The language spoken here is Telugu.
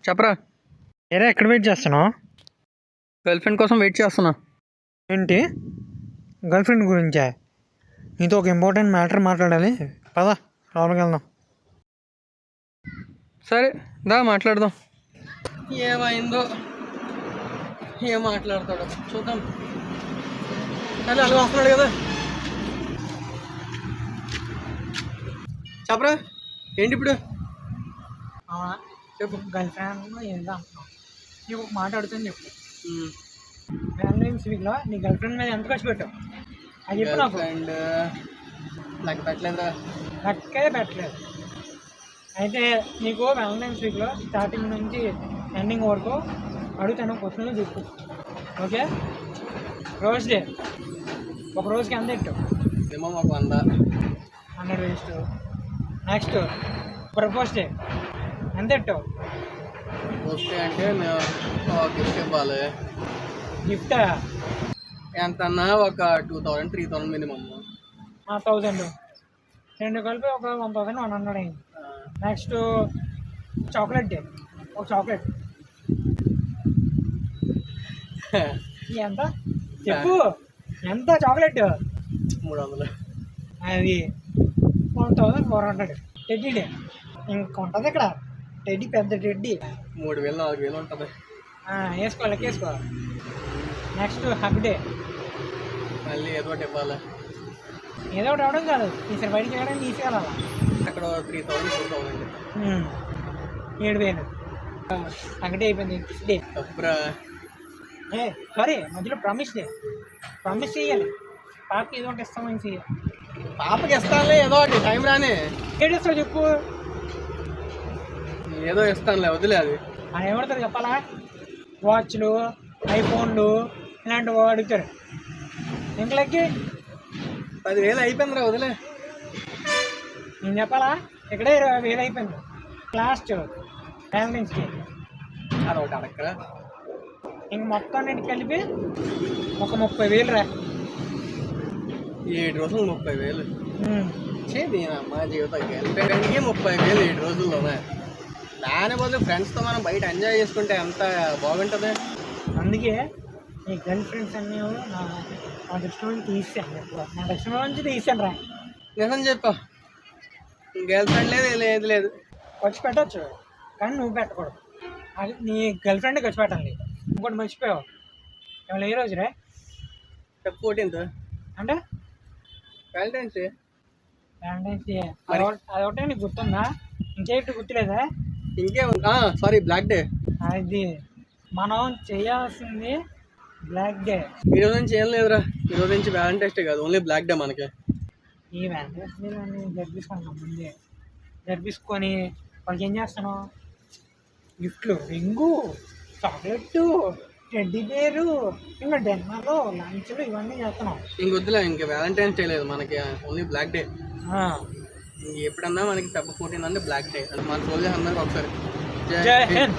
చెప్పరా. ఏరే ఎక్కడ వెయిట్ చేస్తున్నావు? గర్ల్ ఫ్రెండ్ కోసం వెయిట్ చేస్తున్నా. ఏంటి గర్ల్ ఫ్రెండ్ గురించా? నీతో ఒక ఇంపార్టెంట్ మ్యాటర్ మాట్లాడాలి, పదా లోపలికి వెళ్దాం. సరే దా మాట్లాడదాం. ఏమైందో ఏం మాట్లాడతాడో చూద్దాం. కానీ అలాగే వస్తున్నాడు కదా. చెప్పరా ఏంటి ఇప్పుడు? చెప్పు. గర్ల్ ఫ్రెండ్ ఏంటో అంటున్నావు, నీకు ఒక మాట అడుగుతుంది చెప్పు. వ్యాలంటైన్స్ వీక్లో నీ గర్ల్ ఫ్రెండ్ మీద ఎంత ఖర్చు పెట్టావు అది చెప్పు నాకు. ఫ్రెండ్ నాకు పెట్టలేదురా. లెక్కే పెట్టలేదు. అయితే నీకు వ్యాలంటైన్స్ వీక్లో స్టార్టింగ్ నుంచి ఎండింగ్ వరకు అడుగుతాను, క్వశ్చన్లు చెప్పు. ఓకే. రోజ్ డే ఒక రోజుకి ఎంత ఇట్టు? ఏమో మాకు 100 వేస్ట్. నెక్స్ట్ ప్రపోజ్ డే ఎంత ఇట్టు? వస్తే అంటే మేము గిఫ్ట్ ఇవ్వాలి. గిఫ్ట్ ఎంత అన్నా ఒక 2000 3000 మినిమమ్. 1000 రెండు కలిపి ఒక 1100 అయింది. నెక్స్ట్ చాక్లెట్ డే ఒక చాక్లెట్ ఎంత చెప్పు? ఎంత చాక్లెట్? 300. అది 1400. టెడ్డీ డే ఇంక ఉంటుంది ఇక్కడ. టెడ్డీ పెద్ద టెడ్డీ 3000 4000 ఉంటుంది. వేసుకోవాలి వేసుకోవాలి. నెక్స్ట్ హగ్ డే మళ్ళీ ఏదో ఒకటి ఇవ్వాలి. ఏదో ఒకటి అవడం కాదు, ఈసారి బయటికి వెళ్ళడానికి తీసుకెళ్ళాలి. అక్కడ 3000 4000. 7000 హగ్ డే అయిపోయింది. కిస్ డే తప్పురా. సారీ మధ్యలో ప్రామిస్ డే. ప్రామిస్ చేయాలి పాపకి ఏదో ఒకటి ఇస్తామని చేయాలి. పాపకి ఇస్తానులే ఏదో ఒకటి, టైం రాని. ఏడు ఇస్తావు చెప్పు? ఏదో ఇస్తానులే, వదిలే. అది అని ఏమడతారు చెప్పాలా? వాచ్లు, ఐఫోన్లు ఇలాంటివి అడుగుతారు. ఇంట్లోకి 10,000 అయిపోయిందిరా, వదిలే. నేను చెప్పాలా? ఇక్కడే 20,000 అయిపోయింది. లాస్ట్ వ్యాలంటైన్స్ డే అది ఒకటి అడక్కరా. ఇంక మొత్తం అన్నింటికి కలిపి ఒక 30,000 రా. 7 రోజులు 30,000. దీనమ్మా జీవితం గెలిపేయడానికి 30,000 7 రోజుల్లోనే. దాని బదులు ఫ్రెండ్స్తో మనం బయట ఎంజాయ్ చేసుకుంటే ఎంత బాగుంటుంది. అందుకే ఈ గర్ల్ ఫ్రెండ్స్ అన్నీ నా దృష్టి నుంచి తీసాను. ఎప్పుడు నా దృష్టి నుంచి తీసాను రా. నిజం చెప్పా, గర్ల్ ఫ్రెండ్ లేదు, ఏది లేదు. ఖర్చు పెట్టచ్చు కానీ నువ్వు పెట్టకూడదు. అది నీ గర్ల్ ఫ్రెండ్ ఖర్చు పెట్టాలి. ఇంకోటి మర్చిపోయావు. ఇవాళ ఏ రోజు రే? 14th అంటే వ్యాలంటైన్స్ డే. వ్యాలంటైన్స్ డే అదొకటే నీకు గుర్తుందా? ఇంకేంటి గుర్తులేదా? ఇంకే సారీ బ్లాక్ డే. అది మనం చేయాల్సింది బ్లాక్ డే. ఈ రోజు నుంచి ఏం లేదురా. ఈ రోజు నుంచి వ్యాలంటైన్స్ డే కాదు, ఓన్లీ బ్లాక్ డే మనకి. ఈ వ్యాలంటైన్స్ డే జరిపిసుకుంటాం. ముందే జరిపించుకొని వాళ్ళకి ఏం చేస్తాను? గిఫ్ట్లు, రింగు, చాక్లెట్, టెడ్డీ బేరు, ఇంకా డిన్నర్లు, లంచ్లు ఇవన్నీ చేస్తున్నాం. ఇంకొద్దులే, ఇంకా వ్యాలంటైన్స్ డే లేదు మనకి, ఓన్లీ బ్లాక్ డే. ఎప్పుడన్నా మనకి Feb 14 అంటే బ్లాక్ డే. అంటే మన సోల్జర్స్ అందరికి ఒకసారి జై హింద్.